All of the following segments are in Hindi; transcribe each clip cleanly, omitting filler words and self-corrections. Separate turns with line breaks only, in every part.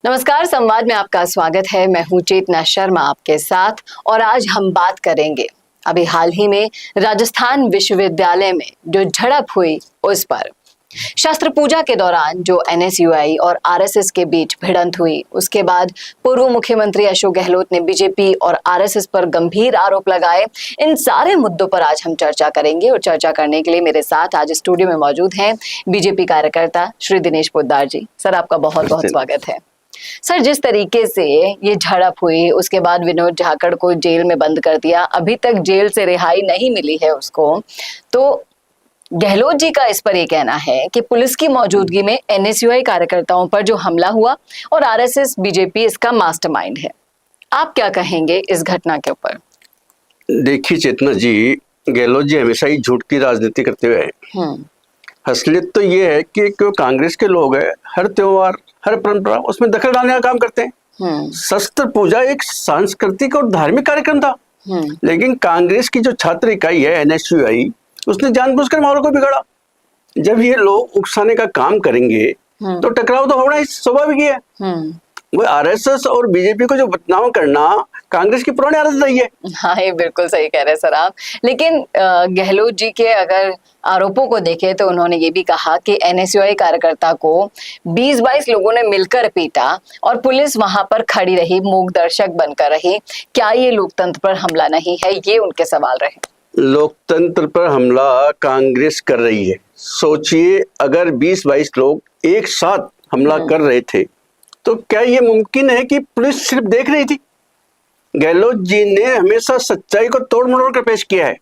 नमस्कार, संवाद में आपका स्वागत है। मैं हूं चेतना शर्मा आपके साथ और आज हम बात करेंगे अभी हाल ही में राजस्थान विश्वविद्यालय में जो झड़प हुई उस पर। शस्त्र पूजा के दौरान जो एनएसयूआई और आरएसएस के बीच भिड़ंत हुई, उसके बाद पूर्व मुख्यमंत्री अशोक गहलोत ने बीजेपी और आरएसएस पर गंभीर आरोप लगाए। इन सारे मुद्दों पर आज हम चर्चा करेंगे और चर्चा करने के लिए मेरे साथ आज स्टूडियो में मौजूद हैं बीजेपी कार्यकर्ता श्री दिनेश पोद्दार जी। सर, आपका बहुत बहुत स्वागत है। सर, जिस तरीके से ये झड़प हुई, उसके बाद विनोद झाकड़ को जेल में बंद कर दिया, अभी तक जेल से रिहाई नहीं मिली है उसको, तो गहलोत जी का इस पर ये कहना है कि पुलिस की मौजूदगी में एनएसयूआई कार्यकर्ताओं पर जो हमला हुआ और आरएसएस बीजेपी इसका मास्टरमाइंड है। आप क्या कहेंगे इस घटना के ऊपर?
देखिए चेतना जी, गहलोत जी हमेशा ही झूठ की राजनीति करते हुए हैं। असलियत तो ये है कि कांग्रेस के लोग हैं, हर त्योहार हर परंपरा उसमें दखल डालने का काम करते हैं। शस्त्र पूजा एक सांस्कृतिक और धार्मिक कार्यक्रम था, लेकिन कांग्रेस की जो छात्र इकाई है एनएसयूआई, उसने जानबूझकर माहौल को बिगाड़ा। जब ये लोग उकसाने का काम करेंगे तो टकराव तो होना ही स्वाभाविक है। वो आरएसएस और बीजेपी को जो बदनाम करना कांग्रेस की पुरानी आदत रही है।
हाँ, ये बिल्कुल सही कह रहे हैं सर आप। लेकिन गहलोत जी के अगर आरोपों को देखें तो उन्होंने ये भी कहा कि एनएसयूआई कार्यकर्ता को 20-22 लोगों ने मिलकर पीटा और पुलिस वहां पर खड़ी रही, मूक दर्शक बनकर रही। क्या ये लोकतंत्र पर हमला नहीं है? ये उनके सवाल रहे।
लोकतंत्र पर हमला कांग्रेस कर रही है। सोचिए, अगर 20-22 लोग एक साथ हमला कर रहे थे तो क्या ये मुमकिन है कि पुलिस सिर्फ देख रही थी? गहलोत जी ने हमेशा सच्चाई को तोड़ मरोड़ कर पेश किया है।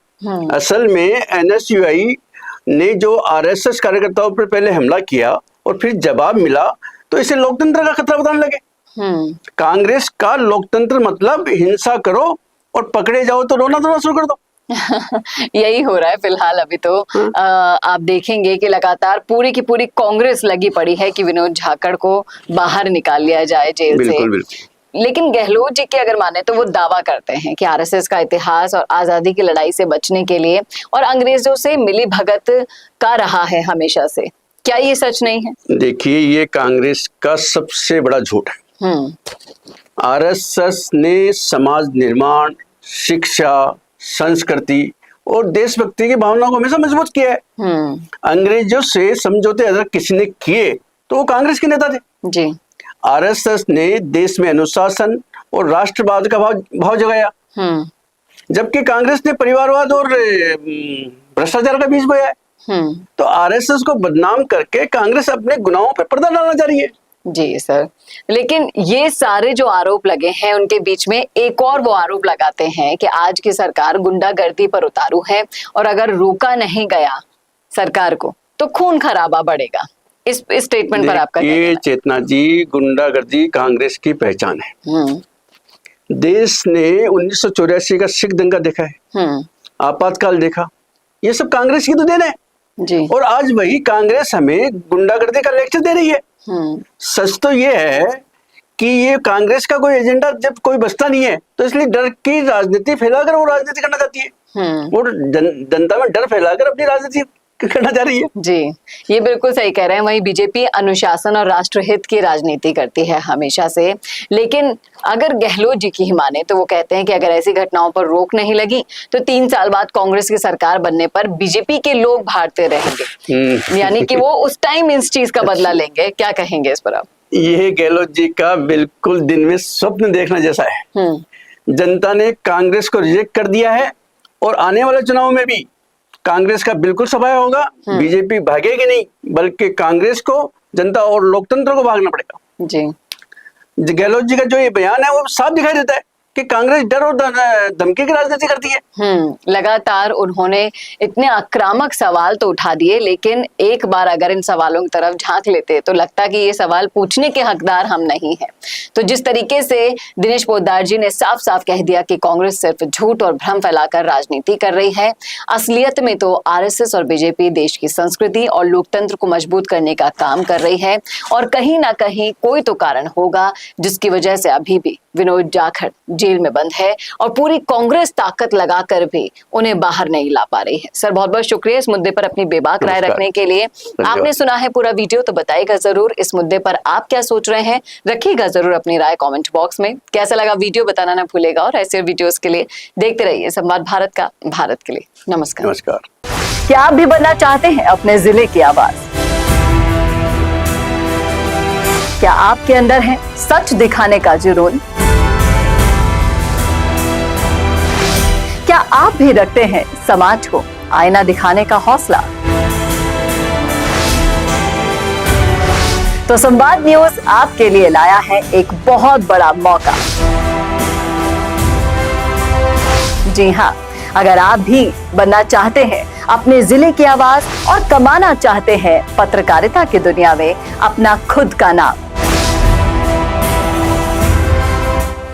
असल में एनएसयूआई ने जो आरएसएस कार्यकर्ताओं पर पहले हमला किया और फिर जवाब मिला तो इसे लोकतंत्र का खतरा बताने लगे। कांग्रेस का लोकतंत्र मतलब हिंसा करो और पकड़े जाओ तो रोना धोना शुरू कर दो।
यही हो रहा है फिलहाल। अभी तो आप देखेंगे कि लगातार पूरी की पूरी कांग्रेस लगी पड़ी है कि विनोद झाकड़ को बाहर निकाल लिया जाए जेल से। लेकिन गहलोत जी के अगर माने तो वो दावा करते हैं कि आरएसएस का इतिहास और आजादी की लड़ाई से बचने के लिए और अंग्रेजों से मिली भगत का रहा है हमेशा से। क्या ये सच नहीं है?
देखिए, ये कांग्रेस का सबसे बड़ा झूठ है। आरएसएस ने समाज निर्माण, शिक्षा, संस्कृति और देशभक्ति की भावना को हमेशा मजबूत किया है। अंग्रेजों से समझौते अगर किसी ने किए तो वो कांग्रेस के नेता थे जी। आरएसएस ने देश में अनुशासन और राष्ट्रवाद का भाव जगाया, जबकि कांग्रेस ने परिवारवाद और भ्रष्टाचार का बीज बोया है। तो आरएसएस को बदनाम करके कांग्रेस अपने गुनाहों पर पर्दा डालना चाह रही है।
जी सर, लेकिन ये सारे जो आरोप लगे हैं उनके बीच में एक और वो आरोप लगाते हैं कि आज की सरकार गुंडागर्दी पर उतारू है और अगर रोका नहीं गया सरकार को तो खून खराबा बढ़ेगा। इस स्टेटमेंट पर आपका क्या कहना है?
चेतना जी, गुंडागर्दी कांग्रेस की पहचान है। देश ने 1984 का सिख दंगा देखा है, आपातकाल देखा, ये सब कांग्रेस की तो देन है जी। और आज वही कांग्रेस हमें गुंडागर्दी का लेक्चर दे रही है। सच तो ये है कि ये कांग्रेस का कोई एजेंडा जब कोई बचता नहीं है तो इसलिए डर की राजनीति फैलाकर वो राजनीति करना चाहती है। वो जनता में डर फैलाकर अपनी राजनीति करना चाह रही है
जी। ये बिल्कुल सही कह रहे हैं। वही बीजेपी अनुशासन और राष्ट्रहित की राजनीति करती है हमेशा से। लेकिन अगर गहलोत जी की ही माने तो वो कहते हैं कि अगर ऐसी घटनाओं पर रोक नहीं लगी तो 3 साल बाद कांग्रेस की सरकार बनने पर बीजेपी के लोग भागते रहेंगे, यानी कि वो उस टाइम इस चीज का बदला लेंगे। क्या कहेंगे इस पर आप?
ये गहलोत जी का बिल्कुल दिन में स्वप्न देखना जैसा है। जनता ने कांग्रेस को रिजेक्ट कर दिया है और आने वाले चुनाव में भी कांग्रेस का बिल्कुल सफाया होगा। बीजेपी भागेगी नहीं, बल्कि कांग्रेस को, जनता और लोकतंत्र को भागना पड़ेगा जी। गहलोत जी का जो ये बयान है वो साफ दिखाई देता है कि कांग्रेस डर और धमकी की राजनीति करती है।
लगातार उन्होंने इतने आक्रामक सवाल तो उठा दिए, लेकिन एक बार अगर इन सवालों की तरफ झांक लेते तो लगता कि ये सवाल पूछने के हकदार हम नहीं है। तो जिस तरीके से दिनेश पोद्दार जी ने साफ साफ कह दिया कि कांग्रेस सिर्फ झूठ और भ्रम फैलाकर राजनीति कर रही है, असलियत में तो आरएसएस और बीजेपी देश की संस्कृति और लोकतंत्र को मजबूत करने का काम कर रही है। और कहीं ना कहीं कोई तो कारण होगा जिसकी वजह से अभी भी विनोद जाखड़ जेल में बंद है और पूरी कांग्रेस ताकत लगाकर भी उन्हें बाहर नहीं ला पा रही है। सर, बहुत बहुत शुक्रिया इस मुद्दे पर अपनी बेबाक राय रखने के लिए। आपने सुना है पूरा वीडियो, तो बताइएगा जरूर इस मुद्दे पर आप क्या सोच रहे हैं। रखिएगा जरूर अपनी राय कमेंट बॉक्स में। कैसा लगा वीडियो बताना ना भूलेगा और ऐसे वीडियोस के लिए देखते रहिए संवाद भारत का, भारत के लिए। नमस्कार।
नमस्कार।
क्या आप भी बनना चाहते हैं अपने जिले की आवाज? क्या आपके अंदर है सच दिखाने का जुनून? क्या आप भी रखते हैं समाज को आईना दिखाने का हौसला? तो संवाद न्यूज आपके लिए लाया है एक बहुत बड़ा मौका। जी हाँ, अगर आप भी बनना चाहते हैं अपने जिले की आवाज और कमाना चाहते हैं पत्रकारिता की दुनिया में अपना खुद का नाम,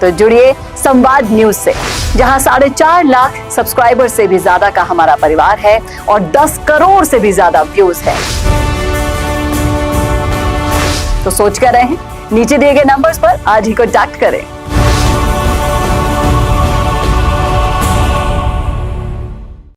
तो जुड़िए संवाद न्यूज से, जहां 4.5 लाख सब्सक्राइबर से भी ज्यादा का हमारा परिवार है और 10 करोड़ से भी ज्यादा व्यूज है। तो सोच कर रहें, नीचे दिए गए नंबर्स पर आज ही कॉन्टैक्ट करें।